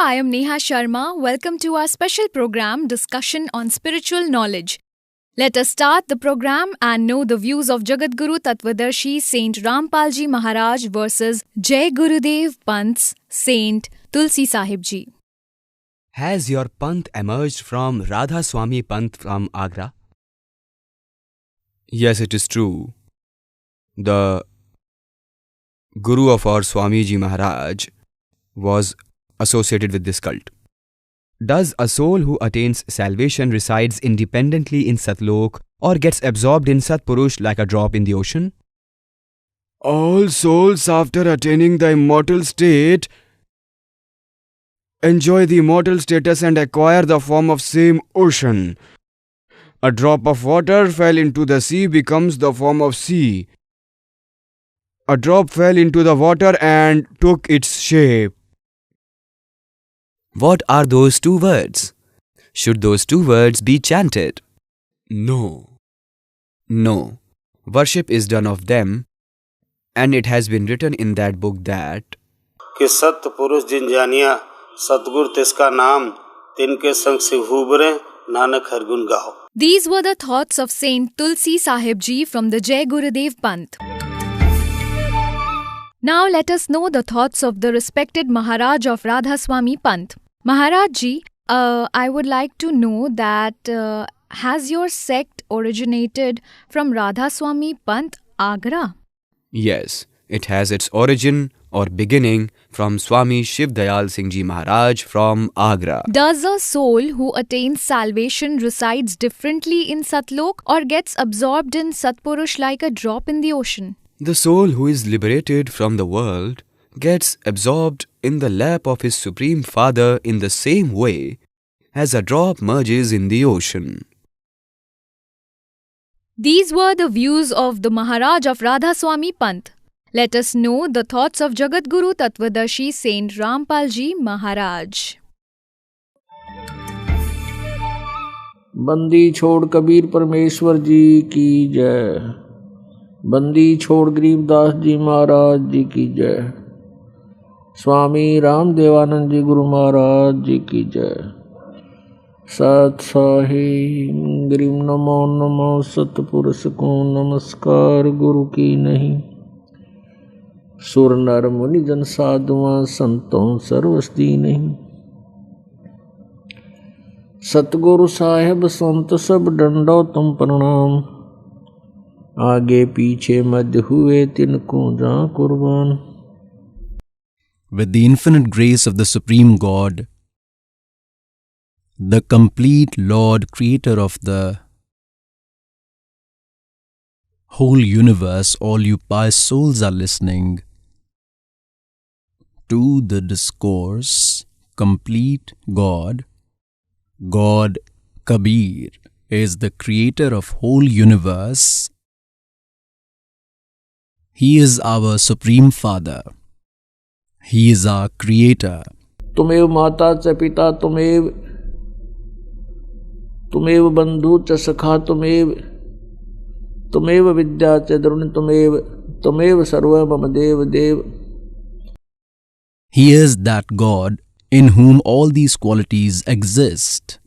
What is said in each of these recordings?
I am Neha Sharma. Welcome to our special program Discussion on Spiritual Knowledge. Let us start the program and know the views of Jagadguru Tattvadarshi Saint Rampal Ji Maharaj versus Jaigurudev Panth's Saint Tulsi Sahib Ji. Has your Panth emerged from Radhaswami Panth from Agra? Yes, it is true. The Guru of our Swamiji Maharaj was associated with this cult. Does a soul who attains salvation resides independently in Satlok or gets absorbed in Satpurush like a drop in the ocean? All souls after attaining the immortal state enjoy the immortal status and acquire the form of same ocean. A drop of water fell into the sea becomes the form of sea. A drop fell into the water and took its shape. What are those two words? Should those two words be chanted? No. No. Worship is done of them, and it has been written in that book that कि सत्य पुरुष जिन जानिया सतगुर तिसका नाम तिनके संग से हुबरे नानक हर गुण गाओ. These were the thoughts of Saint Tulsi Sahib Ji from the Jaigurudev Panth. Now let us know the thoughts of the respected Maharaj of Radhaswami Panth. Maharaj Ji, I would like to know that has your sect originated from Radhaswami Panth, Agra? yes, it has its origin or beginning from Swami Shiv Dayal Singh Ji Maharaj from Agra. Does a soul who attains salvation resides differently in Satlok or gets absorbed in Satpurush like a drop in the ocean? The soul who is liberated from the world gets absorbed in the lap of his Supreme Father in the same way as a drop merges in the ocean. These were the views of the Maharaj of Radhaswami Panth. Let us know the thoughts of Jagadguru Tattvadarshi Saint Rampal Ji Maharaj. बंदी छोड़ कबीर परमेश्वर जी की जय. बंदी छोड़ गरीबदास जी महाराज जी की जय. स्वामी राम देवानंद जी गुरु महाराज जी की जय. सत साहिब ग्रीम नमो नमो सतपुरुष को नमस्कार गुरु की नहीं. सुर नर मुनि जन साधुआं संतों सर्वस्ती नहीं. सतगुरु साहेब संत सब डंडो तुम प्रणाम. आगे पीछे मध्य हुए तिनको जा कुर्बान. With the infinite grace of the Supreme God, the complete Lord, Creator of the whole universe, all you pious souls are listening to the discourse, complete God, God Kabir is the Creator of whole universe. He is our Supreme Father. He is our Creator. तुमेव माता च पिता तुमेव तुमेव बंधु च सखा तुमेव तुमेव विद्या च द्रोण तुमेव तुमेव सर्व मम देव देव. He is that God in whom all these qualities exist.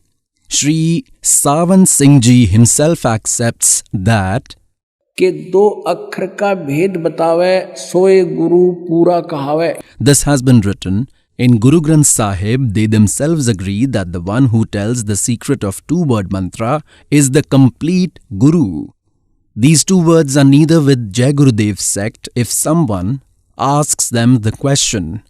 Sri Savan Singh Ji himself accepts that के दो अक्षर का भेद बतावे सोए गुरु पूरा कहावे. this has been written in Guru Granth Sahib. They themselves agree that the one who tells the secret of two-word mantra is the complete Guru. These two words are neither with Jaigurudev's sect. If someone asks them the question,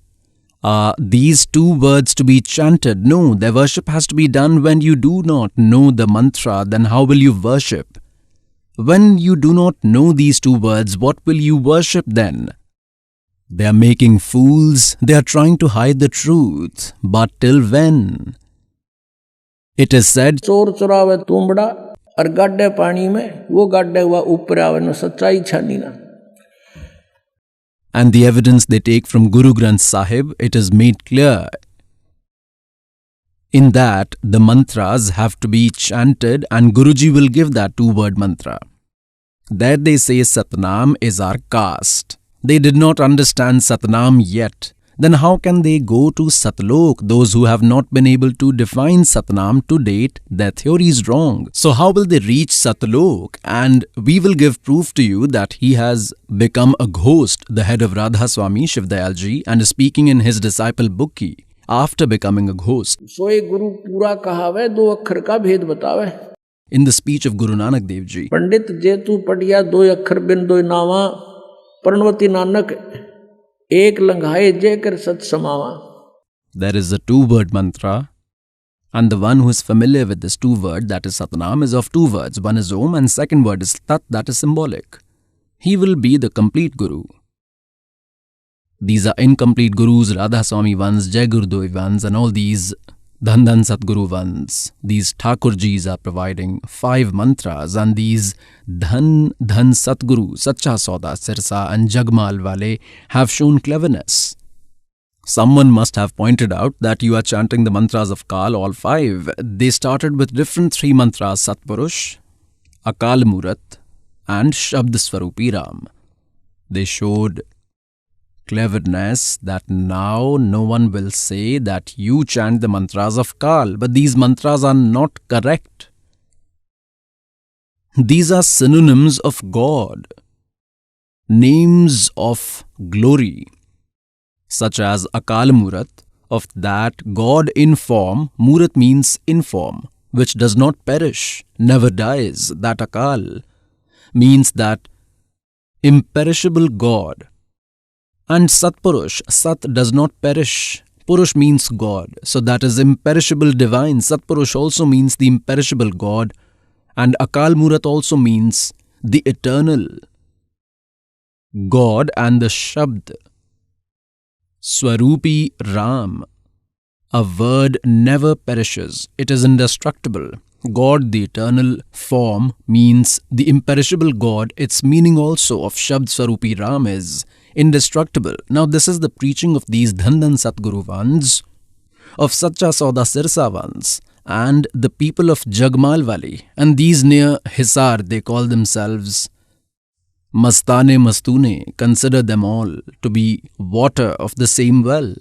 are these two words to be chanted? No, their worship has to be done when you do not know the mantra. Then how will you worship? When you do not know these two words, what will you worship then? They are making fools. They are trying to hide the truth. But till when? It is said, चोर चुरावे तुमड़ा और गड्ढे पानी में वो गड्ढे हुआ ऊपर आवे न सच्चाई छानी ना. and the evidence they take from Guru Granth Sahib, it is made clear in that the mantras have to be chanted and Guruji will give that two-word mantra. There they say Satnam is our caste. They did not understand Satnam yet. then how can they go to Satlok? Those who have not been able to define Satnam to date, their theory is wrong. So how will they reach Satlok? And we will give proof to you that he has become a ghost, the head of Radhaswami, Shivdayal ji, and is speaking in his disciple Bukki after becoming a ghost. सोए गुरु पूरा कहावे, दो अक्षर का भेद बतावे. In the speech of Guru Nanak Dev Ji, पंडित जेतु पटिया दो अक्षर बिन दो नावा, प्रणवती नानक एक लंघाए जय कर सत समावा. there is a two-word mantra, and the one who is familiar with this two-word, that is Satnam, is of two words. One is Om and second word is Tat, that is symbolic. He will be the complete Guru. These are incomplete Gurus, Radhaswami ones, Jaigurudev ones, and all these Dhan Dhan Satguru ones. These Thakurjis are providing 5 mantras, and these Dhan Dhan Satguru, Sacha Sauda, Sirsa and Jagmal Wale have shown cleverness. Someone must have pointed out that you are chanting the mantras of Kal, all 5. They started with different 3 mantras, Satpurush, Akal Murat and Shabd Swarupi Ram. They showed cleverness that now no one will say that you chant the mantras of Kal, but these mantras are not correct. These are synonyms of God, names of glory, such as Akal Murat, of that God in form. Murat means in form, which does not perish, never dies. That Akal means that imperishable God. And Satpurush, Sat does not perish. Purush means God, so that is imperishable divine. Satpurush also means the imperishable God, and Akal Murat also means the eternal God. And the Shabd, Swarupi Ram, a word never perishes, it is indestructible. God, the eternal form, means the imperishable God. Its meaning also of Shabd Swarupi Ram is indestructible. Now this is the preaching of these Dhan Dhan Satguru ones, of Sacha Sauda Sirsa ones, and the people of Jagmal Wali. And these near Hisar, they call themselves Mastane Mastune, consider them all to be water of the same well.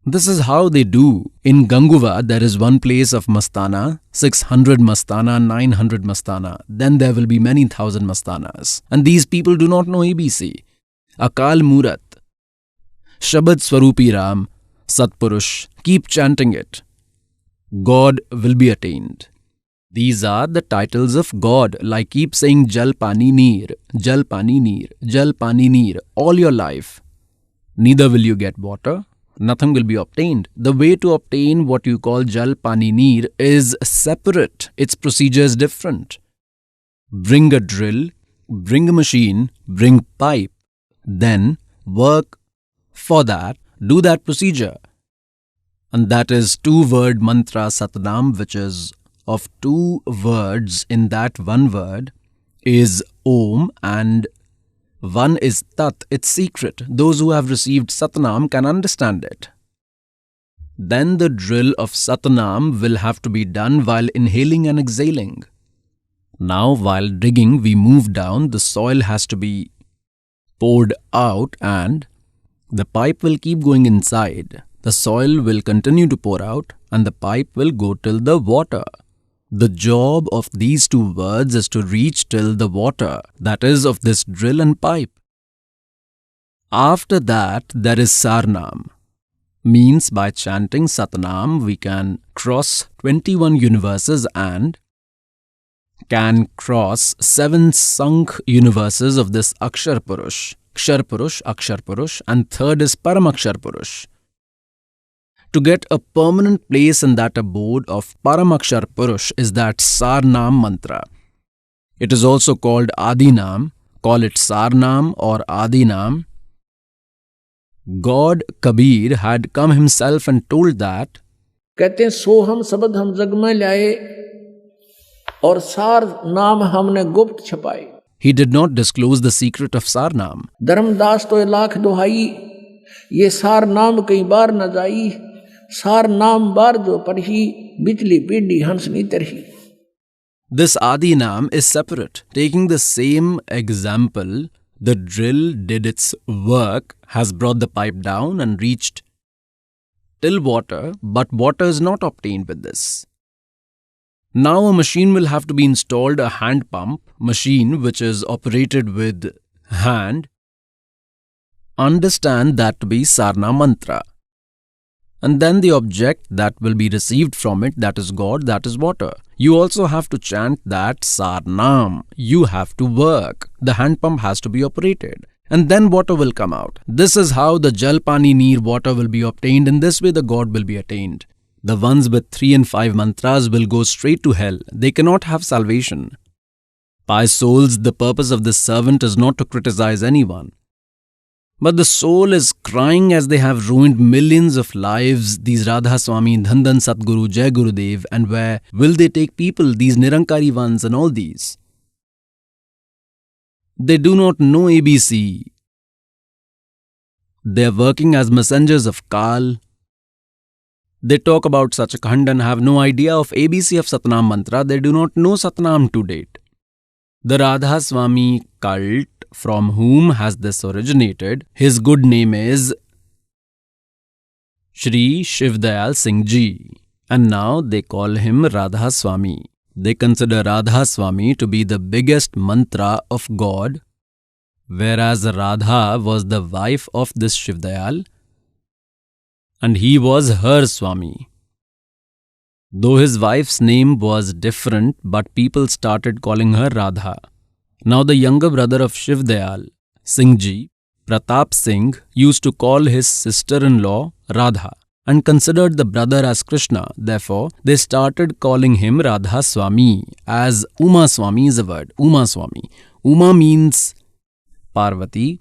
This is how they do. In Ganguva, there is one place of Mastana, 600 Mastana, 900 Mastana. Then there will be many thousand Mastanas. And these people do not know ABC. Akal Murat, Shabad Swarupi Ram, Satpurush, keep chanting it. God will be attained. These are the titles of God, like keep saying Jal Pani Neer, Jal Pani Neer, Jal Pani Neer all your life. Neither will you get water, nothing will be obtained. The way to obtain what you call Jal Pani Neer is separate. Its procedure is different. Bring a drill, bring a machine, bring pipe. Then work for that, do that procedure. And that is 2-word mantra Satnam, which is of 2 words. In that 1 word is Om and 1 is Tat. It's secret. Those who have received Satnam can understand it. Then the drill of Satnam will have to be done while inhaling and exhaling. Now while digging, we move down, the soil has to be poured out and the pipe will keep going inside. The soil will continue to pour out and the pipe will go till the water. The job of these 2 words is to reach till the water, that is of this drill and pipe. After that, there is Sarnam. Means by chanting Satnam, we can cross 21 universes and can cross 7 Sankh universes of this Akshar Purush. Kshar Purush, Akshar Purush, and third is Paramakshar Purush. To get a permanent place in that abode of Paramakshar Purush is that Sarnam mantra. It is also called Adinam. Call it Sarnam or Adinam. God Kabir had come himself and told that, कहते हैं सो हम शब्द हम जग में लाए और सार नाम हमने गुप्त छपाए. he did not disclose the secret of Sarnam. Dharmdas तो लाख दुहाई, ये सार नाम कई बार न जाई, सार नाम बार जो पढ़ी, बिजली पीढ़ी हंस नी तरही. This Adi Nam is separate. Taking the same example, The drill did its work, has brought the pipe down and reached till water, but water is not obtained with this. Now a machine will have to be installed, a hand pump machine which is operated with hand. Understand that to be Sarna mantra. And then the object that will be received from it, that is God, that is water. You also have to chant that Sarnam. You have to work. The hand pump has to be operated. And then water will come out. This is how the Jal Pani Neer water will be obtained. In this way the God will be attained. The ones with 3 and 5 mantras will go straight to hell. They cannot have salvation. Pious souls, the purpose of this servant is not to criticize anyone. But the soul is crying as they have ruined millions of lives, these Radhaswami, Dhandan Satguru, Jaigurudev, and where will they take people, these Nirankari ones and all these? They do not know ABC. They are working as messengers of Kal. They talk about Sachkhand and have no idea of ABC of Satnam Mantra. They do not know Satnam to date. The Radhaswami cult, from whom has this originated, his good name is Shri Shivdayal Singh Ji, and now they call him Radhaswami. They consider Radhaswami to be the biggest mantra of God, whereas Radha was the wife of this Shivdayal, and he was her Swami. Though his wife's name was different, but people started calling her Radha. Now the younger brother of Shivdayal, Singh Ji, Pratap Singh, used to call his sister-in-law Radha and considered the brother as Krishna. Therefore, they started calling him Radhaswami, as Uma Swami is a word, Uma Swami. Uma means Parvati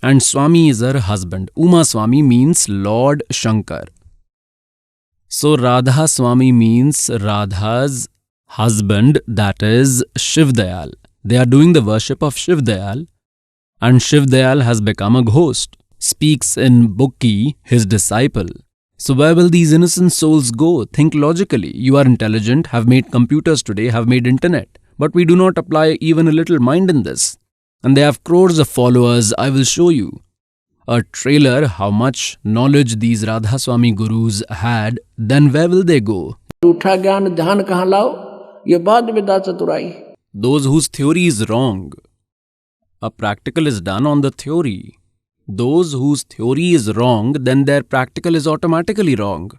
and Swami is her husband. Uma Swami means Lord Shankar. So Radhaswami means Radha's husband, that is Shivdayal. They are doing the worship of Shivdayal, and Shivdayal has become a ghost, speaks in Bukki, his disciple. So where will these innocent souls go? Think logically. You are intelligent, have made computers today, have made internet, but we do not apply even a little mind in this. And they have crores of followers. I will show you a trailer how much knowledge these Radhaswami gurus had. Then where will they go? उठा ज्ञान ध्यान कहाँ लाओ, ये बात विदा चतुराई. Those whose theory is wrong. A practical is done on the theory. Those whose theory is wrong, then their practical is automatically wrong.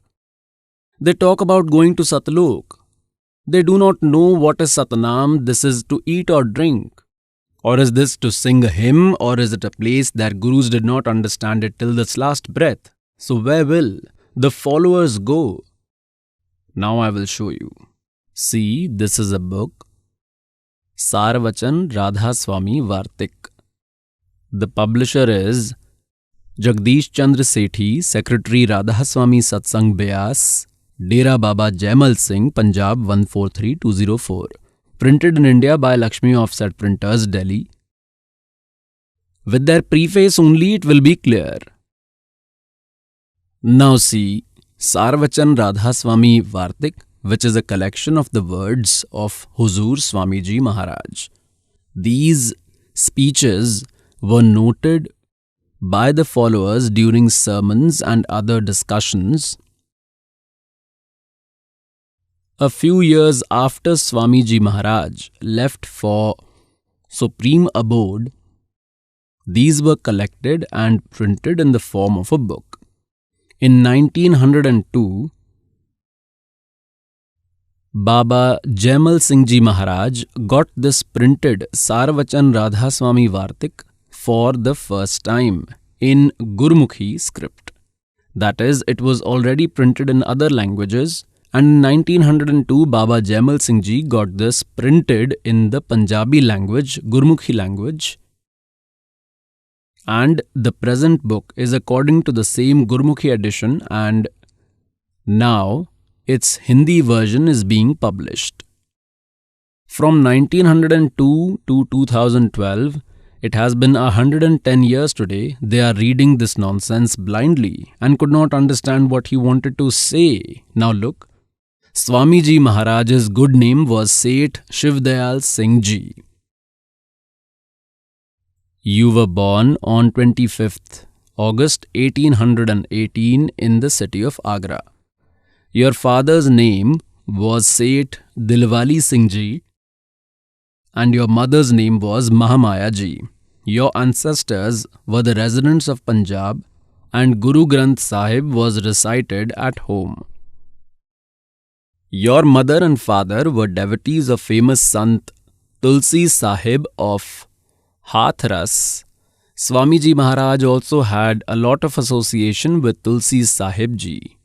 They talk about going to Satlok. They do not know what is Satnam. This is to eat or drink. Or is this to sing a hymn, or is it a place that gurus did not understand it till this last breath? So where will the followers go? Now I will show you. See, this is a book. Sarvachan Radhaswami Vartik. The publisher is Jagdish Chandra Sethi, Secretary Radhaswami Satsang Beas, Dera Baba Jaimal Singh, Punjab 143204. Printed in India by Lakshmi Offset Printers, Delhi. With their preface only it will be clear. Now see, Sarvachan Radhaswami Vartik, which is a collection of the words of Huzur Swamiji Maharaj. These speeches were noted by the followers during sermons and other discussions. A few years after Swamiji Maharaj left for Supreme Abode, these were collected and printed in the form of a book. In 1902, Baba Jaimal Singh Ji Maharaj got this printed Sarvachan Radhaswami Vartik for the first time in Gurmukhi script. That is, it was already printed in other languages, and in 1902 Baba Jaimal Singh Ji got this printed in the Punjabi language, Gurmukhi language, and the present book is according to the same Gurmukhi edition, and now its Hindi version is being published. From 1902 to 2012, it has been 110 years today. They are reading this nonsense blindly and could not understand what he wanted to say. Now look, Swamiji Maharaj's good name was Seth Shivdayal Singh Ji. You were born on 25th August 1818 in the city of Agra. Your father's name was Seth Dilwali Singh Ji and your mother's name was Mahamaya Ji. Your ancestors were the residents of Punjab and Guru Granth Sahib was recited at home. Your mother and father were devotees of famous Sant Tulsi Sahib of Hathras. Swamiji Maharaj also had a lot of association with Tulsi Sahib Ji.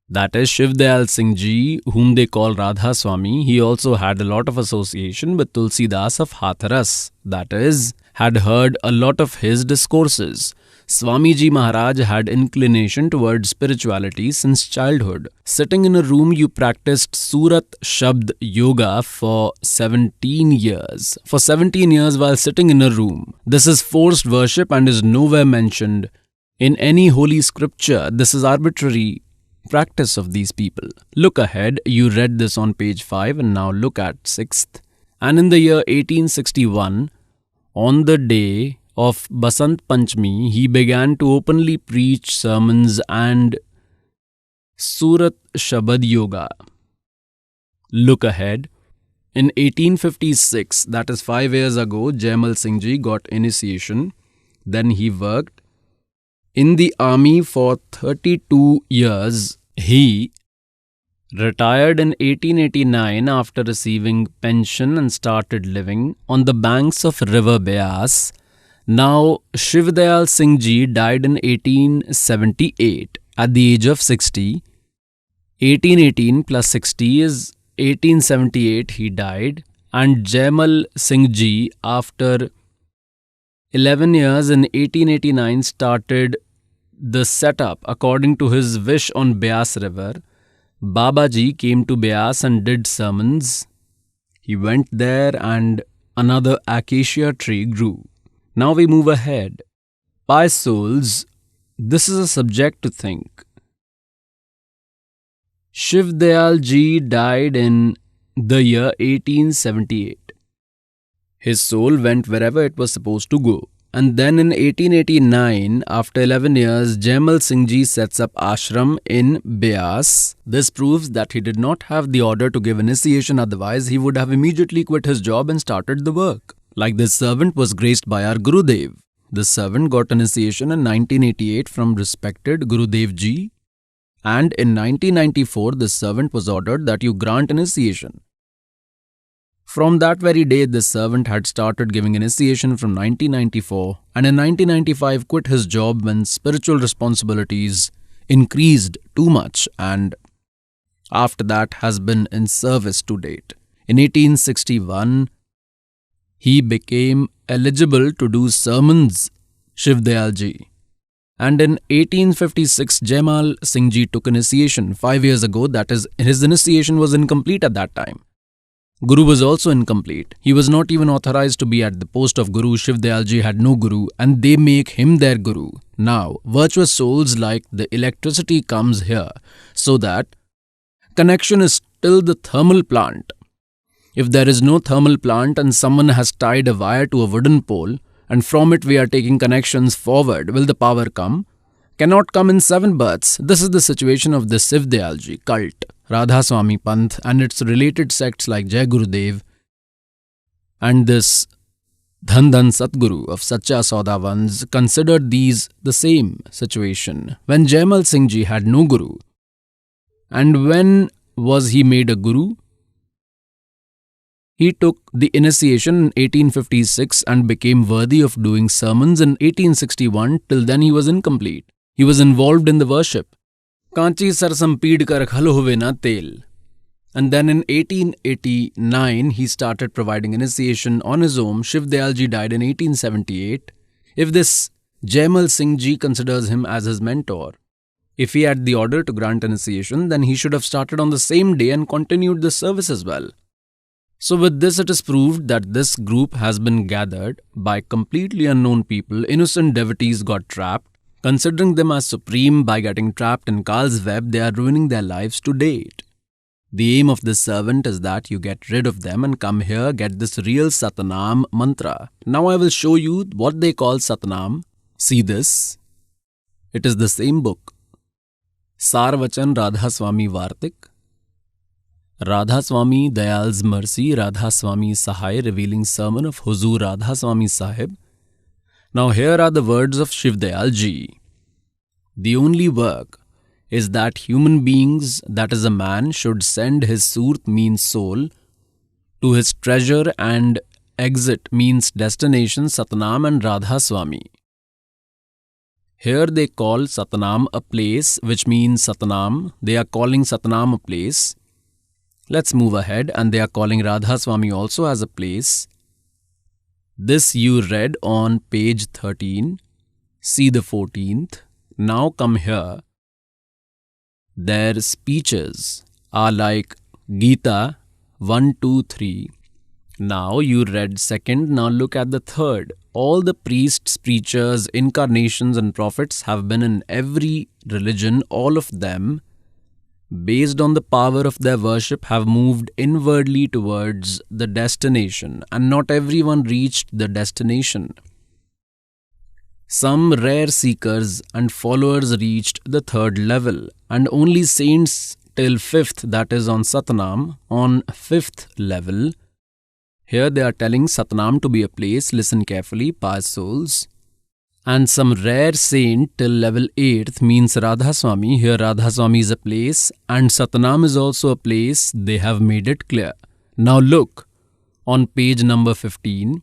That is Shivdayal Singh Ji, whom they call Radhaswami. He also had a lot of association with Tulsi Das of Hathras. That is, had heard a lot of his discourses. Swamiji Maharaj had inclination towards spirituality since childhood. Sitting in a room, you practiced Surat Shabd Yoga for 17 years. For 17 years while sitting in a room. This is forced worship and is nowhere mentioned in any holy scripture. This is arbitrary practice of these people. Look ahead, you read this on page 5 and now look at 6th. And in the year 1861, on the day of Basant Panchami, he began to openly preach sermons and Surat Shabad Yoga. Look ahead. In 1856, that is 5 years ago, Jaimal Singh Ji got initiation. Then he worked in the army for 32 years. He retired in 1889 after receiving pension and started living on the banks of river Beas. Now, Shivdayal Singh Ji died in 1878 at the age of 60. 1818 plus 60 is 1878 he died. And Jaimal Singh Ji, after 11 years in 1889, started the setup according to his wish on Beas River. Babaji came to Beas and did sermons. He went there and another acacia tree grew. Now we move ahead. Pious souls, this is a subject to think. Shivdayal Ji died in the year 1878. His soul went wherever it was supposed to go. And then in 1889, after 11 years, Jaimal Singh Ji sets up ashram in Beas. This proves that he did not have the order to give initiation, otherwise he would have immediately quit his job and started the work. Like this servant was graced by our Gurudev. This servant got initiation in 1988 from respected Gurudev Ji. And in 1994, this servant was ordered that you grant initiation. From that very day, this servant had started giving initiation from 1994 and in 1995 quit his job when spiritual responsibilities increased too much and after that has been in service to date. In 1861, he became eligible to do sermons, Shivdayal Ji. And in 1856, Jaimal Singh Ji took initiation 5 years ago. That is, his initiation was incomplete at that time. Guru was also incomplete. He was not even authorized to be at the post of Guru. Shivdayal Ji had no Guru and they make him their Guru. Now, virtuous souls like the electricity comes here so that connection is still the thermal plant. If there is no thermal plant and someone has tied a wire to a wooden pole and from it we are taking connections forward, will the power come? Cannot come in 7 births. This is the situation of the Shivdayal Ji cult, Radhaswami Panth and its related sects like Jaigurudev and this Dhan Dhan Satguru of Sacha Saudavans considered these the same situation. When Jaimal Singh Ji had no Guru, and when was he made a Guru? He took the initiation in 1856 and became worthy of doing sermons in 1861. Till then he was incomplete. He was involved in the worship. Kanchi sarsam peed kar khal huve na tel. And then in 1889, he started providing initiation on his own. Shivdayal Ji died in 1878. If this Jaimal Singh Ji considers him as his mentor, if he had the order to grant initiation, then he should have started on the same day and continued the service as well. So with this it is proved that this group has been gathered by completely unknown people. Innocent devotees got trapped. Considering them as supreme by getting trapped in Kal's web, they are ruining their lives to date. The aim of this servant is that you get rid of them and come here, get this real Satnam mantra. Now I will show you what they call Satnam. See this. It is the same book. Sarvachan Radhaswami Vartik. Radhaswami Dayal's Mercy, Radhaswami Sahai, revealing sermon of Huzur Radhaswami Sahib. Now here are the words of Shiv Dayal Ji. The only work is that human beings, that is a man, should send his Surt means soul to his treasure and exit means destination Satnam and Radhaswami. Here they call Satnam a place, which means Satnam. They are calling Satnam a place. Let's move ahead, and they are calling Radhaswami also as a place. This you read on page 13. See the 14th. Now come here. Their speeches are like Gita 1, 2, 3. Now you read second, now look at the third. All the priests, preachers, incarnations and prophets have been in every religion, all of them, based on the power of their worship, have moved inwardly towards the destination, and not everyone reached the destination. Some rare seekers and followers reached the third level, and only saints till fifth, that is on Satnam, on fifth level. Here they are telling Satnam to be a place, listen carefully, pious souls. And some rare saint till level 8th means Radhaswami. Here Radhaswami is a place and Satnam is also a place. They have made it clear. Now look on page number 15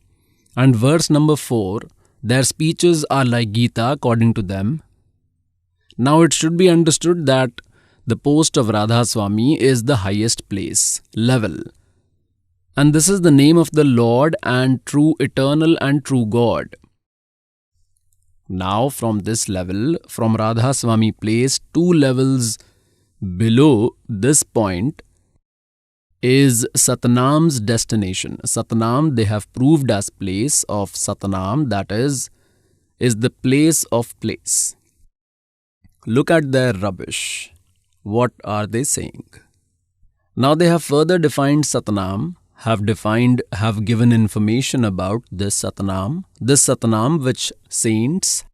and verse number 4. Their speeches are like Gita according to them. Now it should be understood that the post of Radhaswami is the highest place, level. And this is the name of the Lord and true eternal and true God. Now from this level, from Radhaswami place, 2 levels below this point is Satnam's destination. Satnam they have proved as place of Satnam, that is the place of place. Look at their rubbish. What are they saying? Now they have further defined Satnam, have given information about this Satnam which saints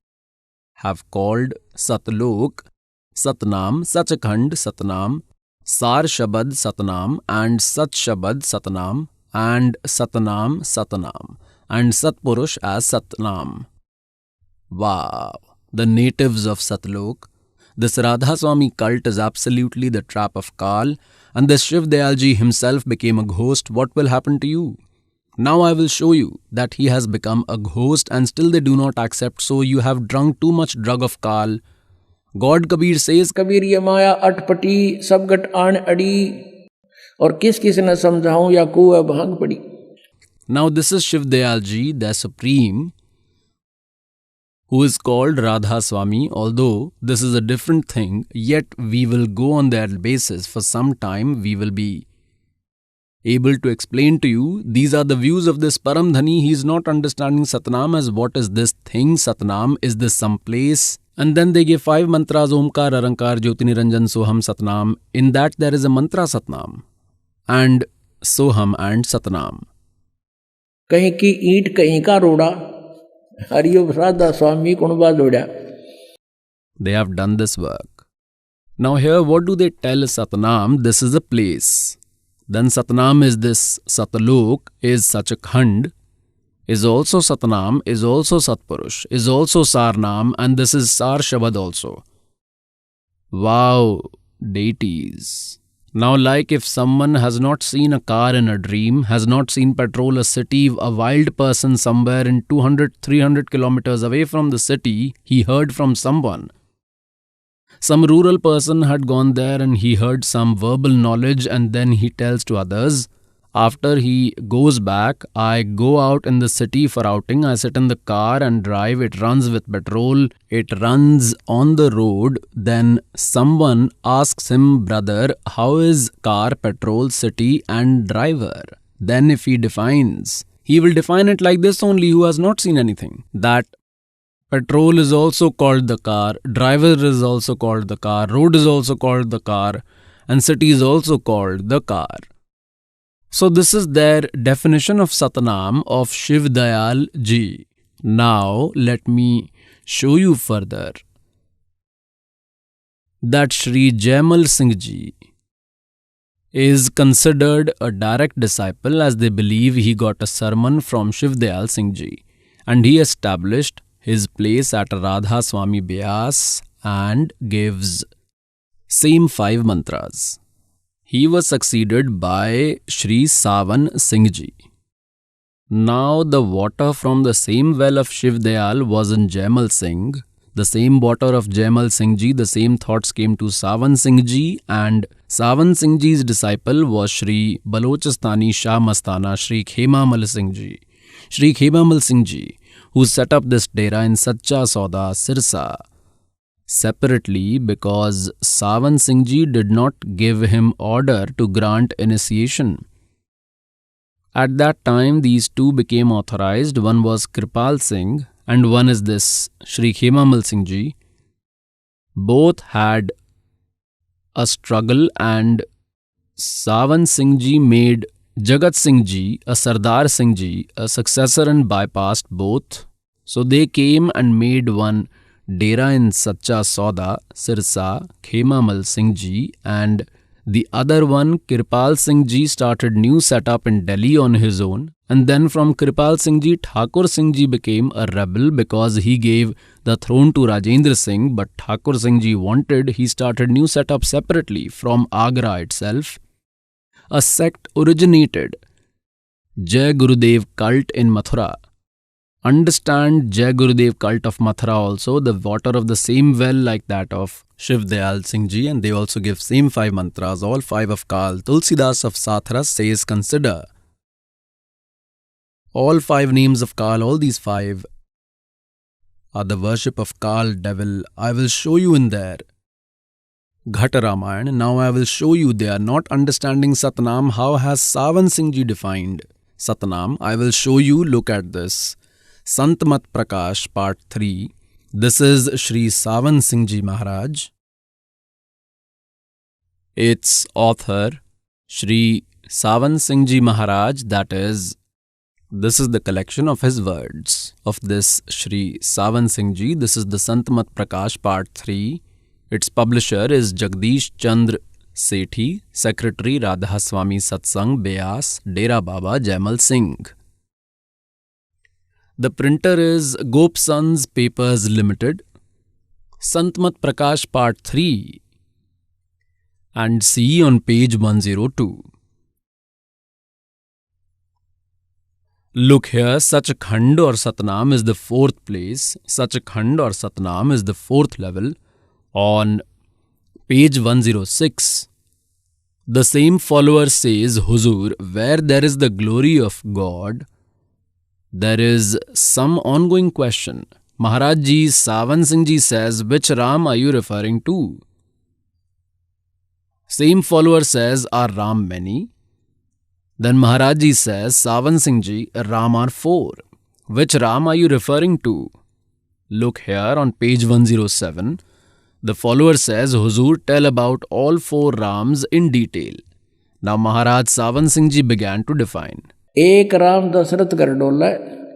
have called Satlok, Satnam, Sachakhand Satnam, Sar Shabad Satnam and Sat Shabad Satnam and Satnam and Satpurush as Satnam. Wow! The natives of Satlok. This Radhaswami cult is absolutely the trap of Kal, and this Shiv Dayal Ji himself became a ghost. What will happen to you? Now I will show you that he has become a ghost and still they do not accept. So you have drunk too much drug of Kal. God Kabir says, Kabir ये माया अटपटी सब गट आन अड़ी और किस किस न समझाऊं या कुआ भांग पड़ी. Now this is Shiv Dayal Ji, the supreme, who is called Radhaswami. Although this is a different thing, yet we will go on that basis. For some time we will be able to explain to you. These are the views of this Paramdhani. He is not understanding Satnam as what is this thing. Satnam, is this some place? And then they give 5 mantras, Omkar, Arankar, Jyoti Niranjan, Soham, Satnam. In that there is a mantra Satnam and Soham and Satnam. कहीं की ईंट कहीं का रोड़ा हरियो राधा स्वामी कुणबा लोड़ा. They have done this work. Now here what do they tell Satnam? This is a place. Then Satnam is this Satlok, is Sachakhand, is also Satnam, is also Satpurush, is also Sarnam, and this is Sar Shabad also. Wow, deities. Now like if someone has not seen a car in a dream, has not seen patrol a city, a wild person somewhere in 200-300 kilometers away from the city, he heard from someone. Some rural person had gone there and he heard some verbal knowledge and then he tells to others. After he goes back, I go out in the city for outing, I sit in the car and drive, it runs with petrol, it runs on the road. Then someone asks him, brother, how is car, petrol, city and driver? Then if he defines, he will define it like this only, who has not seen anything. That petrol is also called the car, driver is also called the car, road is also called the car. and city is also called the car. So this is their definition of Satnam of Shiv Dayal ji. Now let me show you further that Shri Jaimal Singh ji is considered a direct disciple, as they believe he got a sermon from Shiv Dayal Singh ji, and he established his place at Radhaswami Beas and gives same 5 mantras. He was succeeded by Shri Savan Singh ji. Now the water from the same well of Shiv Dayal was in Jaimal Singh. The same water of Jaimal Singh ji, the same thoughts came to Savan Singh ji, and Savan Singh ji's disciple was Shri Balochisthani Shah Mastana Shri Khemamal Singh ji. Shri Khemamal Singh ji, who set up this dera in Sacha Sauda, Sirsa, separately because Savan Singh ji did not give him order to grant initiation. At that time, these two became authorized. One was Kripal Singh and one is this Shri Khemamal Singh ji. Both had a struggle and Savan Singh ji made Jagat Singh ji, a Sardar Singh ji, a successor and bypassed both. So they came and made one dera in Sacha Sauda, Sirsa, Khemamal Singh ji, and the other one, Kripal Singh ji, started new setup in Delhi on his own. And then from Kripal Singh ji, Thakur Singh ji became a rebel because he gave the throne to Rajendra Singh, but Thakur Singh ji wanted, he started new setup separately from Agra itself. A sect originated, Jaigurudev cult in Mathura. Understand Jaigurudev cult of Mathura also, the water of the same well like that of Shiv Dayal Singh ji, and they also give same 5 mantras, all 5 of Kal. Tulsidas of Sathras says, consider all 5 names of Kal, all these 5 are the worship of Kal, devil. I will show you in there. Ghata Ramayana. Now I will show you they are not understanding Satnam. How has Savan Singh ji defined Satnam? I will show you. Look at this. Sant Mat Prakash, part 3. This is Shri Savan Singh ji Maharaj. Its author, Shri Savan Singh ji Maharaj, that is, this is the collection of his words of this Shri Savan Singh ji. This is the Sant Mat Prakash, part 3. Its publisher is Jagdish Chandra Sethi, Secretary Radhaswami Satsang, Beas, Dera Baba Jaimal Singh. The printer is Gop Sons Papers Limited, Sant Mat Prakash Part 3, and see on page 102. Look here, Sachkhand or Satnam is the 4th place. Sachkhand or Satnam is the 4th level. On page 106, the same follower says, Huzur, where there is the glory of God, there is some ongoing question. Maharaj ji, Savan Singh ji says, which Ram are you referring to? Same follower says, are Ram many? Then Maharaj ji says, Savan Singh ji, Ram are 4. Which Ram are you referring to? Look here on page 107. The follower says, Huzur, tell about all 4 Rams in detail. Now Maharaj Savan Singh ji began to define. एक राम दशरथ कर डोला,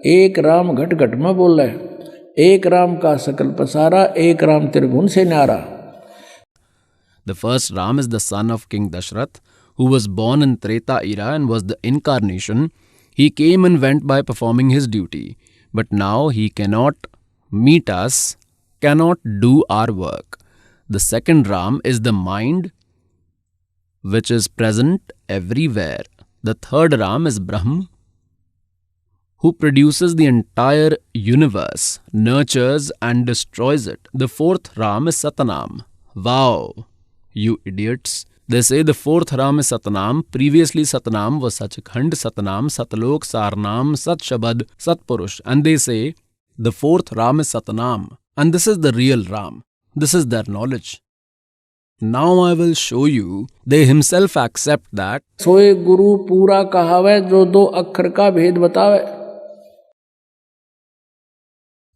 एक राम घट घट में बोला, एक राम का सकल पसारा, एक राम त्रिभुवन से न्यारा. The first Ram is the son of King Dashrath, who was born in Treta era and was the incarnation. He came and went by performing his duty, but now he cannot meet us, cannot do our work. The second Ram is the mind, which is present everywhere. The third Ram is Brahm, who produces the entire universe, nurtures and destroys it. The fourth Ram is Satanam. Wow, you idiots. They say the fourth Ram is Satanam. Previously Satanam was Sachkhand, Satanam, Satlok, Sarnam, Sat Shabad, Satpurush. And they say the fourth Ram is Satanam. And this is the real Ram. This is their knowledge. Now I will show you, they himself accept that. सोए गुरु पूरा कहावे जो 2 अक्षर का भेद बतावे.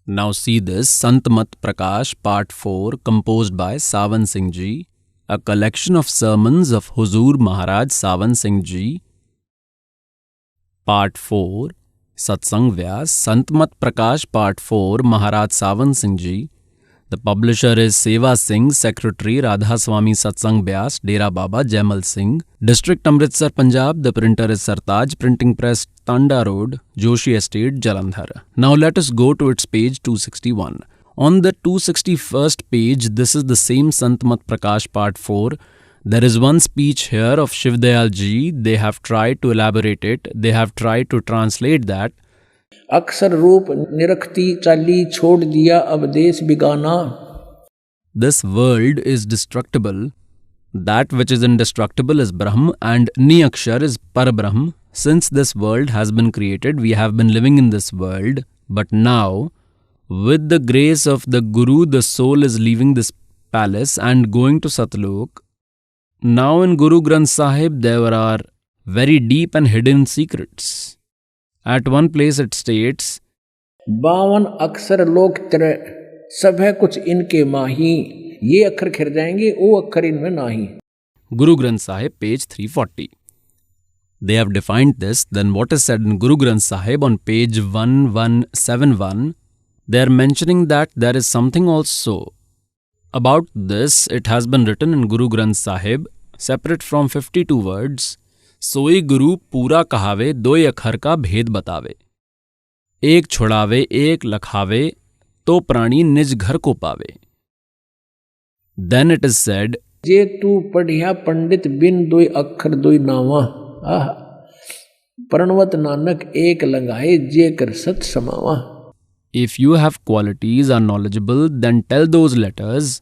Now see this Sant Mat Prakash part 4 composed by Savan Singh ji, a collection of sermons of Huzur Maharaj Sawan Singh Ji, Part 4, Satsang Vyas, Santmat Prakash Part 4, Maharaj Sawan Singh Ji. The publisher is Seva Singh, Secretary Radhaswami Satsang Vyas, Dera Baba Jaimal Singh, District Amritsar, Punjab. The printer is Sartaj, Printing Press, Tanda Road, Joshi Estate, Jalandhar. Now let us go to its page 261. On the 261st page, this is the same Santmat Prakash Part 4. There is one speech here of Shivdayal Ji. They have tried to elaborate it. They have tried to translate that. अक्षर रूप निरखती चाली छोड़ दिया अब देश Bigana. This world is destructible. That which is indestructible is Brahm and Niyakshar is Parabrahm. Since this world has been created, we have been living in this world. But now, with the grace of the Guru, the soul is leaving this palace and going to Satlok. Now in Guru Granth Sahib, there are very deep and hidden secrets. At one place it states, 52 अक्षर लोक तेरे सब है कुछ इनके माही, ये अक्षर खिर जाएंगे वो अक्षर इनमें नाही. Guru Granth Sahib, page 340. They have defined this. Then what is said in Guru Granth Sahib on page 1171? They are mentioning that there is something also. About this, it has been written in Guru Granth Sahib, separate from 52 words. सोई गुरु पूरा कहावे, दोय अखर का भेद बतावे. एक छुड़ावे एक लखावे, तो प्राणी निज घर को पावे. Then it is said, जे तू पढ़िया पंडित बिन दोय अक्षर दोय नावा. प्रणवत नानक एक लगाए जे कर सत समावा. if you have qualities, are knowledgeable, then tell those letters.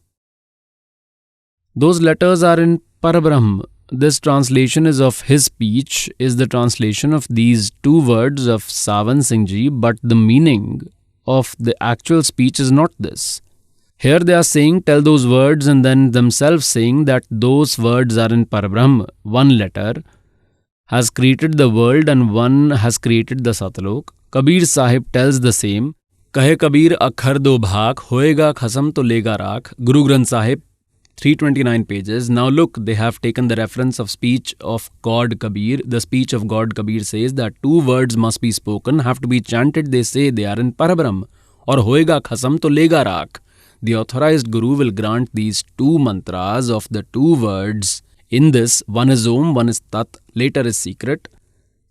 Those letters are in Parabrahm. This translation is of his speech, is the translation of these two words of Sawan Singh Ji, but the meaning of the actual speech is not this. Here they are saying, tell those words, and then themselves saying that those words are in Parabrahm. One letter has created the world and one has created the Satlok. Kabir Sahib tells the same. Kahe Kabir akhar do bhag, hoega khasam to lega rakh. Guru Granth Sahib, 329 pages. Now look, they have taken the reference of speech of God Kabir. The speech of God Kabir says that two words must be spoken, have to be chanted. They say they are in Parabrahm. Or hoega khasam to lega rakh. The authorized Guru will grant these two mantras of the two words. In this, one is Om, one is Tat, later is secret.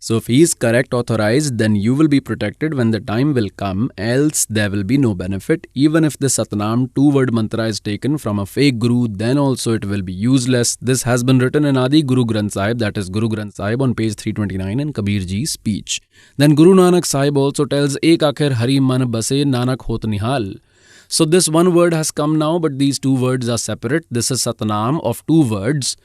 So if he is correct, authorized, then you will be protected when the time will come, else there will be no benefit. Even if the Satnam two-word mantra is taken from a fake Guru, then also it will be useless. This has been written in Adi Guru Granth Sahib, that is Guru Granth Sahib on page 329 in Kabir Ji's speech. Then Guru Nanak Sahib also tells, Ek akhir hari man base Nanak hot nihal. So this one word has come now, but these two words are separate. This is Satnam of two words.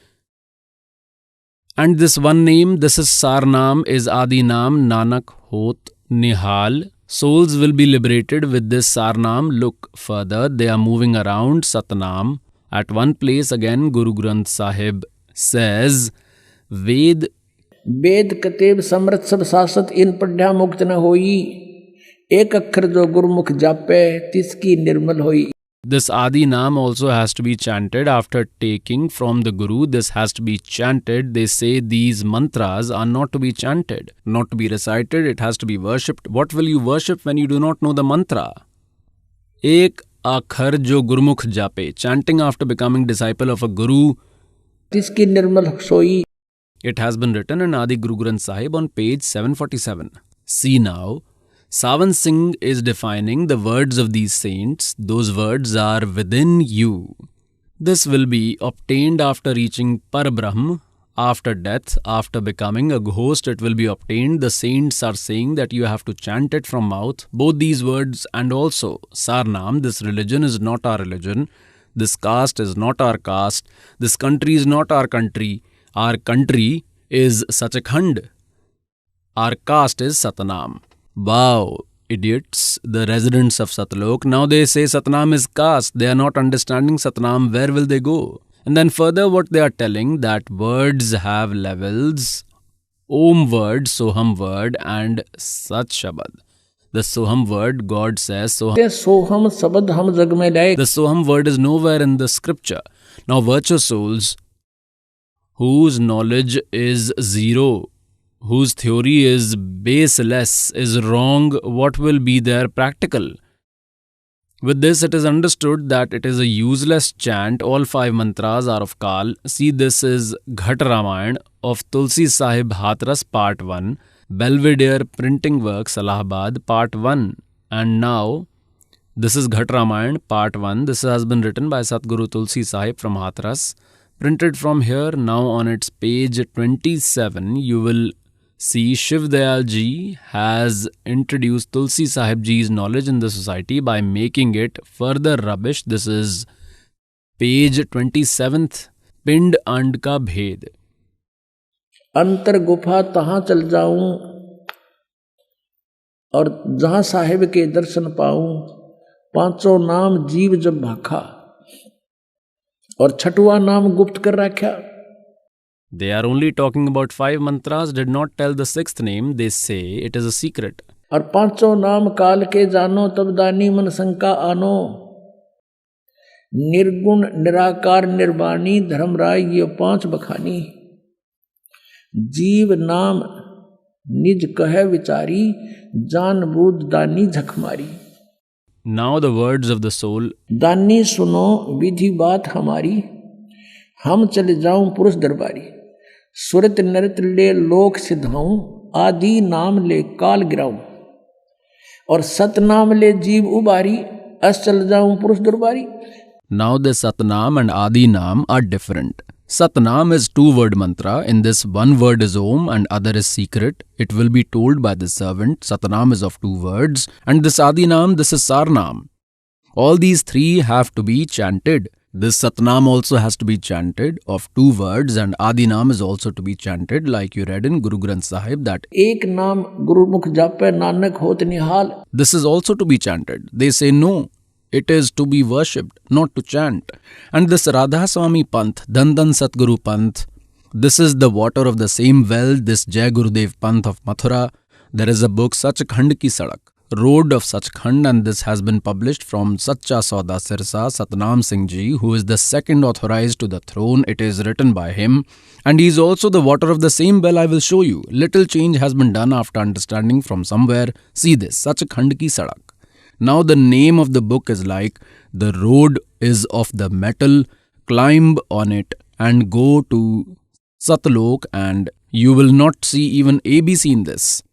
And this one name, this is Sarnam, is Adi Nam, Nanak Hot Nihal. Souls will be liberated with this Sarnam. Look further, they are moving around Satnam. At one place again, Guru Granth Sahib says, Ved कतेब Samrut सब शासत इन पढ़ा मुक्त न होई, एक अक्षर जो गुरुमुख जापे तिसकी निर्मल होई. This Adi Nam also has to be chanted after taking from the Guru. This has to be chanted. They say these mantras are not to be chanted, not to be recited. It has to be worshipped. What will you worship when you do not know the mantra? Ek akhar jo gurmukh jape. Chanting after becoming disciple of a Guru. Tiski nirmal soi. It has been written in Adi Guru Granth Sahib on page 747. See now. Sawan Singh is defining the words of these saints. Those words are within you. This will be obtained after reaching Parabrahm, after death, after becoming a ghost. It will be obtained. The saints are saying that you have to chant it from mouth. Both these words and also Sarnam, this religion is not our religion. This caste is not our caste. This country is not our country. Our country is Sachkhand. Our caste is Satnam. Wow, idiots, the residents of Satlok. Now they say Satnam is caste. They are not understanding Satnam. Where will they go? And then further what they are telling, that words have levels. Om word, Soham word and Sat Shabad. The Soham word, God says, Soham. Soham Sabad Ham Jag mein laye. The Soham word is nowhere in the scripture. Now virtuous souls, whose knowledge is zero, whose theory is baseless, is wrong, what will be their practical? With this, it is understood that it is a useless chant. All 5 mantras are of Kal. See, this is Ghat Ramayana of Tulsi Sahib Hathras Part 1, Belvedere Printing Works, Allahabad, Part 1. And now, this is Ghat Ramayana Part 1. This has been written by Satguru Tulsi Sahib from Hathras. Printed from here, now on its page 27, you will see Shiv Dayal Ji has introduced Tulsi Sahib Ji's knowledge in the society by making it further rubbish. This is page 27th, Pind And Ka Bhed. अंतर गुफा तहाँ चल जाऊं और जहाँ साहिब के दर्शन पाऊं, पांचों नाम जीव जब भाखा और छठवां नाम गुप्त कर रखा. They are only talking about 5 mantras, did not tell the 6th name. They say it is a secret. और पांचों नाम काल के जानो, तब दानी मन शंका आनो. निर्गुण निराकार निर्वाणी धर्मराय ये 5 बखानी. जीव नाम निज कहे विचारी, जान बूझ दानी झकमारी. Now the words of the soul. दानी सुनो विधि बात हमारी, हम चले जाऊं पुरुष दरबारी. सुरत नृत ले लोक सिधाऊं, आदि नाम ले काल गिराऊं. और सतनाम ले जीव उबारी, अस चल जाऊं पुरुष दरबारी. Now the Satnam and Adi Nam are different. Satnam is 2-word mantra. In this, 1 word is Om and other is secret. It will be told by the servant. Satnam is of 2 words. And this Adi Nam, this is Sarnam. All these 3 have to be chanted. This Satnam also has to be chanted of 2 words, and Adi Nam is also to be chanted, like you read in Guru Granth Sahib that एक नाम गुरुमुख जापे नानक होत निहाल. This is also to be chanted. They say no, it is to be worshipped, not to chant. And this Radhaswami Panth, Dandan Satguru Panth, this is the water of the same well, this Jaigurudev Panth of Mathura. There is a book, Sachkhand Ki Sadak, Road of Sachkhand, and this has been published from Sacha Sauda Sirsa, Satnam Singh Ji, who is the 2nd authorized to the throne. It is written by him, and he is also the water of the same well. I will show you. Little change has been done after understanding from somewhere. See this, Sachkhand Ki Sadak. Now the name of the book is like, the road is of the metal, climb on it and go to Satlok, and you will not see even ABC in this.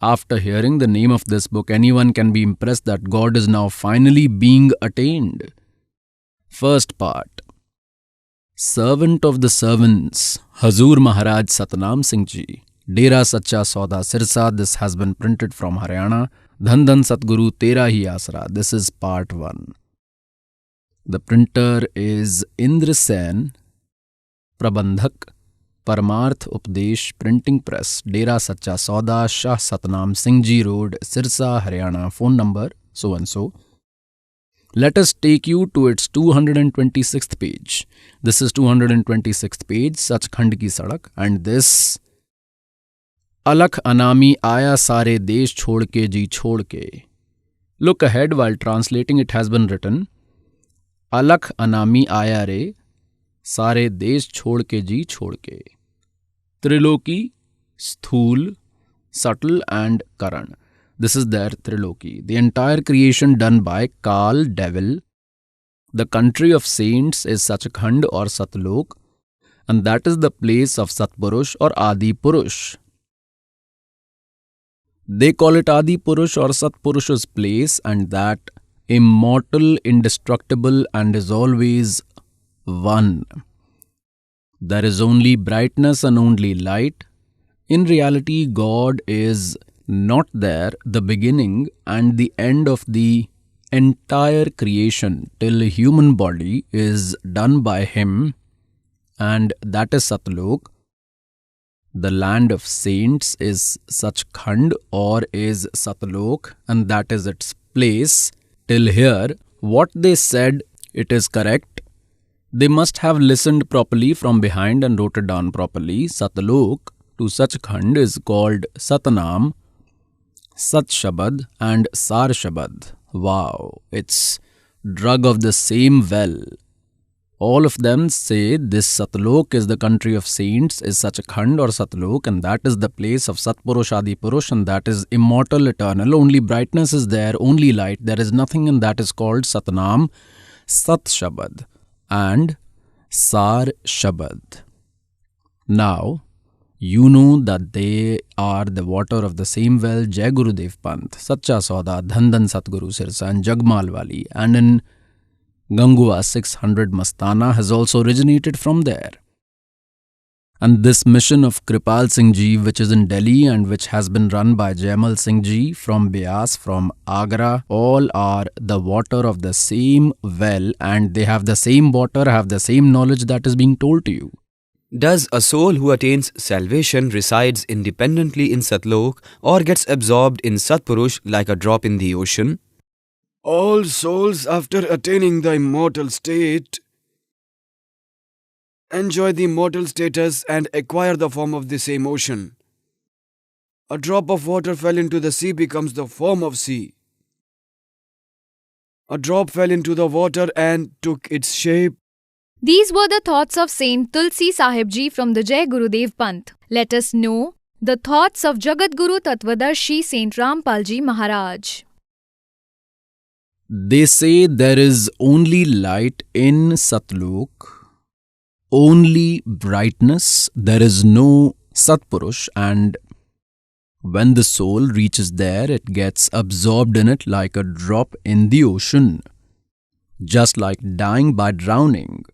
After hearing the name of this book, anyone can be impressed that God is now finally being attained. First part. Servant of the servants, Hazur Maharaj Satnam Singh Ji, Dera Sacha Sauda Sirsa. This has been printed from Haryana. Dhan Dhan Satguru Tera Hi Asra. This is part 1. The printer is Indra Sen, Prabandhak, Paramarth Updesh Printing Press, Dera Sacha Sauda, Shah Satnam Singh Ji Road, Sirsa, Haryana. Phone number so and so. Let us take you to its 226th page. This is 226th page, Sachkhand Ki Sadak, and this Alakh Anami Aya Sare Desh Chhod Ke Ji Chhod Ke. Look ahead while translating. It has been written, Alakh Anami Aya Re Sare Desh Chhod Ke Ji Chhod Ke. Triloki, Sthul, Subtle and Karan. This is their Triloki. The entire creation done by Kal, Devil. The country of saints is Sachkhand or Satlok, and that is the place of Satpurush or Adi Purush. They call it Adi Purush or Satpurusha's place, and that immortal, indestructible, and is always one. There is only brightness and only light. In reality, God is not there. The beginning and the end of the entire creation till human body is done by Him, and that is Satlok. The land of saints is Sachkhand or is Satlok, and that is its place. Till here, what they said, it is correct. They must have listened properly from behind and wrote it down properly. Satlok to Sachkhand is called Satnam, Sat Shabad and Sar Shabad. Wow, it's drug of the same well. All of them say this Satlok is the country of saints, is such a Khand or Satlok, and that is the place of Satpurush Adi Purush, and that is immortal, eternal. Only brightness is there, only light. There is nothing, and that is called Satnam, Sat Shabad, and Sar Shabad. Now, you know that they are the water of the same well, Jaigurudev Panth, Sacha Sauda, Dhandan Satguru Sirsa, and Jagmal Wali, and in Gangua 600 Mastana has also originated from there. And this mission of Kripal Singh Ji, which is in Delhi and which has been run by Jaimal Singh Ji from Beas, from Agra, all are the water of the same well, and they have the same water, have the same knowledge that is being told to you. Does a soul who attains salvation resides independently in Satlok or gets absorbed in Satpurush like a drop in the ocean? All souls, after attaining the immortal state, enjoy the immortal status and acquire the form of the same ocean. A drop of water fell into the sea becomes the form of sea. A drop fell into the water and took its shape. These were the thoughts of Saint Tulsi Sahib Ji from the Jaigurudev Panth. Let us know the thoughts of Jagadguru Tattvadarshi Saint Rampal Ji Maharaj. They say there is only light in Satlok, only brightness, there is no Satpurush, and when the soul reaches there, it gets absorbed in it like a drop in the ocean, just like dying by drowning.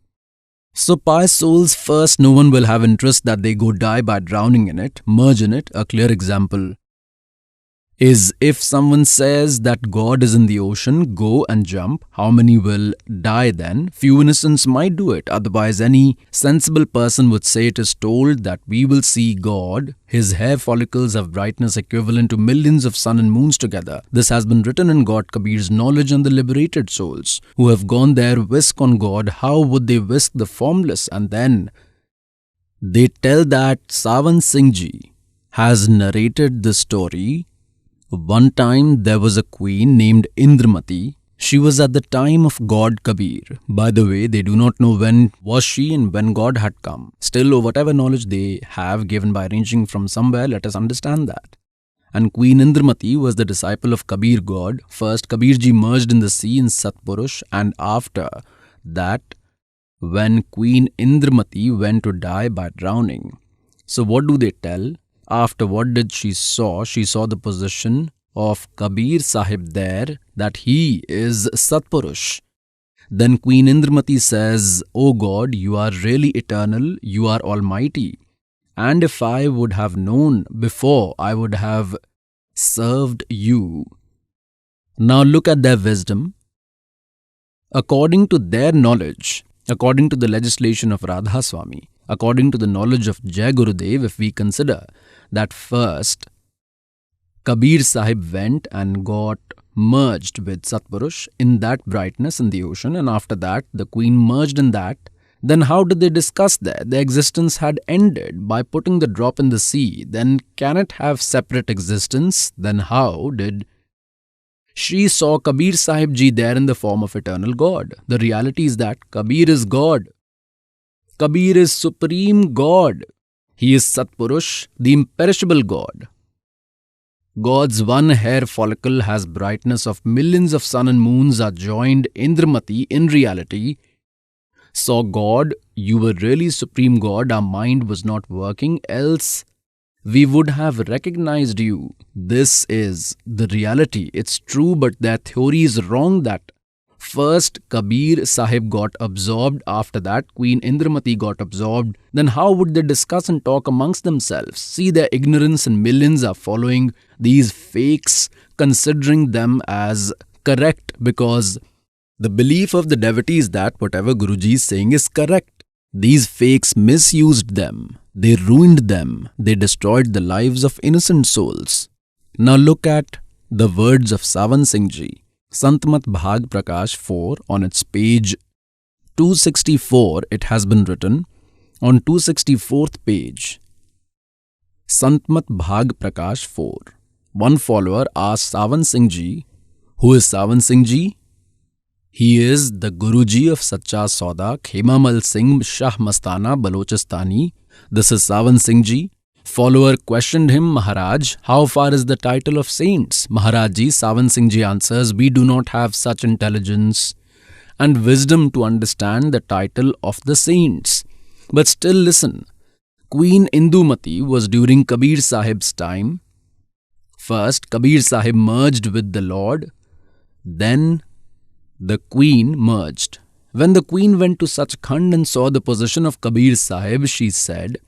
So pious souls, first, no one will have interest that they go die by drowning in it, merge in it. A clear example is if someone says that God is in the ocean, go and jump. How many will die then? Few innocents might do it. Otherwise, any sensible person would say it is told that we will see God. His hair follicles have brightness equivalent to millions of sun and moons together. This has been written in God Kabir's knowledge, and the liberated souls who have gone there whisk on God. How would they whisk the formless? And then they tell that Sawan Singh Ji has narrated the story. One time there was a queen named Indramati. She was at the time of God Kabir. By the way, they do not know when was she and when God had come. Still, whatever knowledge they have given by arranging from somewhere, let us understand that. And Queen Indramati was the disciple of Kabir God. First, Kabirji merged in the sea in Satpurush, and after that, when Queen Indramati went to die by drowning. So what do they tell? After what did she saw? She saw the position of Kabir Sahib there, that he is Satpurush. Then Queen Indramati says, "O God, you are really eternal, you are almighty. And if I would have known before, I would have served you." Now look at their wisdom. According to their knowledge, according to the legislation of Radhaswami, according to the knowledge of Jaigurudev, if we consider that first Kabir Sahib went and got merged with Satpurush in that brightness in the ocean, and after that the queen merged in that, then how did they discuss there? Their existence had ended by putting the drop in the sea. Then can it have separate existence? Then how did she saw Kabir Sahib Ji there in the form of eternal God? The reality is that Kabir is God. Kabir is Supreme God. He is Satpurush, the imperishable God. God's one hair follicle has brightness of millions of sun and moons are joined. Indramati, in reality, saw God. You were really Supreme God. Our mind was not working, else we would have recognized you. This is the reality. It's true, but their theory is wrong that first Kabir Sahib got absorbed, after that Queen Indramati got absorbed. Then how would they discuss and talk amongst themselves? See their ignorance, and millions are following these fakes, considering them as correct, because the belief of the devotee is that whatever Guruji is saying is correct. These fakes misused them. They ruined them. They destroyed the lives of innocent souls. Now look at the words of Sawan Singh Ji. Santmat Bhag Prakash 4, on its page 264, it has been written on 264th page. Santmat Bhag Prakash 4. One follower asked Sawan Singh Ji, who is Sawan Singh Ji? He is the Guruji of Sacha Sauda, Khemamal Singh Shah Mastana Balochistan. This is Sawan Singh Ji. Follower questioned him, Maharaj, how far is the title of saints? Maharaj Ji, Sawan Singh Ji answers, we do not have such intelligence and wisdom to understand the title of the saints. But still listen. Queen Indumati was during Kabir Sahib's time. First, Kabir Sahib merged with the Lord. Then, the Queen merged. When the Queen went to Sachkhand and saw the position of Kabir Sahib, she said,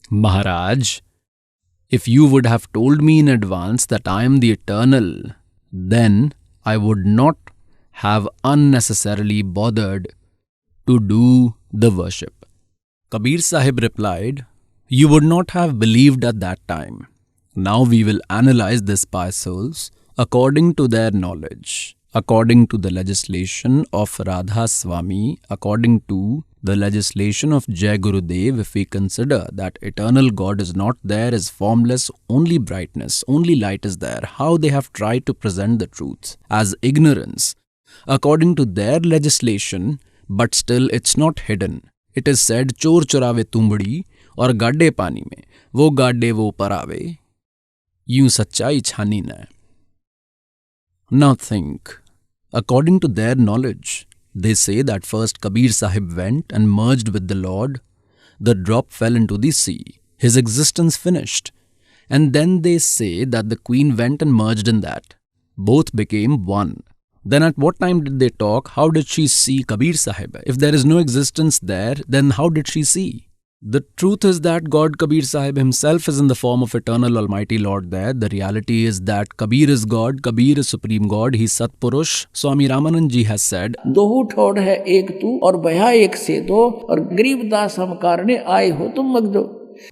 Maharaj, if you would have told me in advance that I am the Eternal, then I would not have unnecessarily bothered to do the worship. Kabir Sahib replied, you would not have believed at that time. Now we will analyze this by souls according to their knowledge, according to the legislation of Radhaswami, according to the legislation of Jaigurudev. If we consider that eternal God is not there, is formless, only brightness, only light is there, how they have tried to present the truth as ignorance, according to their legislation, but still it's not hidden. It is said, चोर चुरावे तुंबड़ी और गाड्डे पानी में, वो गाड्डे वो परावे, यूं सच्चाई छानी न. Now think, according to their knowledge, they say that first Kabir Sahib went and merged with the Lord. The drop fell into the sea. His existence finished. And then they say that the Queen went and merged in that. Both became one. Then at what time did they talk? How did she see Kabir Sahib? If there is no existence there, then how did she see? The truth is that God Kabir Sahib himself is in the form of eternal Almighty Lord there. The reality is that Kabir is God, Kabir is Supreme God, he is Satpurush. Swami Ramanand Ji has said, दो ठोड़ है एक तू और भया एक से दो और गरीबदास हम कारणे आए हो तुम मगजो.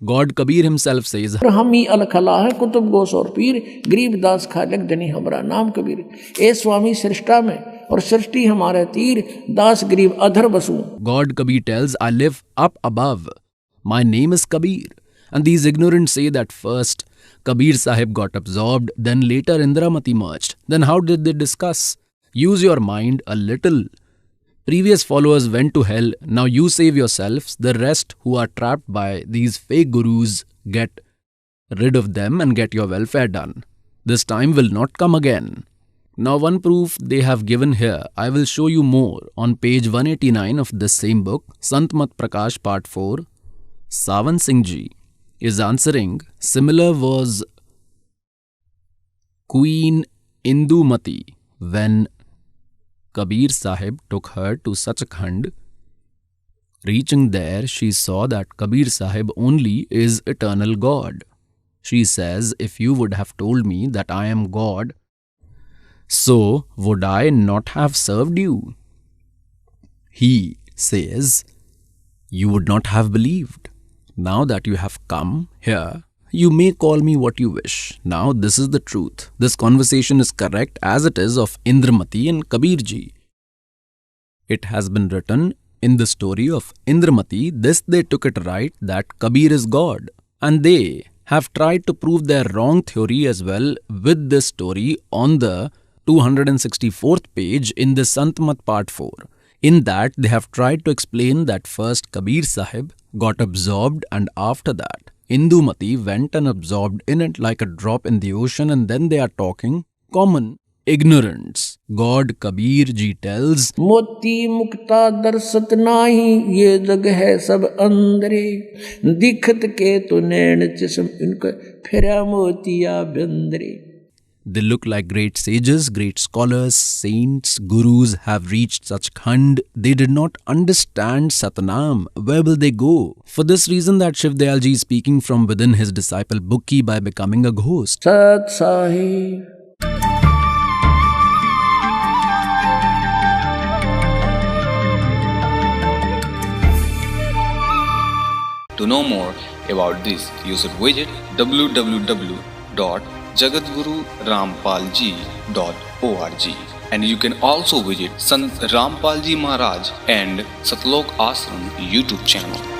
God Kabir himself says, हम ही अलखला है कुतुब गोस और पीर गरीबदास खालक जनी हमारा नाम कबीर. ए स्वामी सृष्टा में और सृष्टि हमारे तीर दास गरीब अधर बसू. God Kabir tells, I live up above. My name is Kabir. And these ignorants say that first Kabir Sahib got absorbed, then later Indramati merged. Then how did they discuss? Use your mind a little. Previous followers went to hell, now you save yourselves. The rest who are trapped by these fake gurus, get rid of them and get your welfare done. This time will not come again. Now one proof they have given here, I will show you more on page 189 of this same book, Sant Mat Prakash Part 4. Sawan Singh Ji is answering, similar was Queen Indumati when Kabir Sahib took her to Sachkhand. Reaching there, she saw that Kabir Sahib only is eternal God. She says, if you would have told me that I am God, so would I not have served you? He says, you would not have believed. Now that you have come here, you may call me what you wish. Now this is the truth. This conversation is correct as it is of Indramati and Kabir Ji. It has been written in the story of Indramati. This they took it right that Kabir is God. And they have tried to prove their wrong theory as well with this story on the 264th page in the Sant Mat Part 4. In that, they have tried to explain that first Kabir Sahib got absorbed and after that, Indumati went and absorbed in it like a drop in the ocean, and then they are talking common ignorance. God Kabir Ji tells, मोती मुक्ता दर्शत नाही ये जग है सब अंदरे दिखत के तो नैन जिस्म इनके फिरा मोतिया बंदरे. They look like great sages, great scholars, saints, gurus have reached Sachkhand. They did not understand Satnam. Where will they go? For this reason that Shiv Dayal Ji is speaking from within his disciple Bukki by becoming a ghost. Sat Sahib. To know more about this, you should visit www.jagadgururampalji.org, and you can also visit Sant Rampal Ji Maharaj and Satlok Ashram YouTube channel.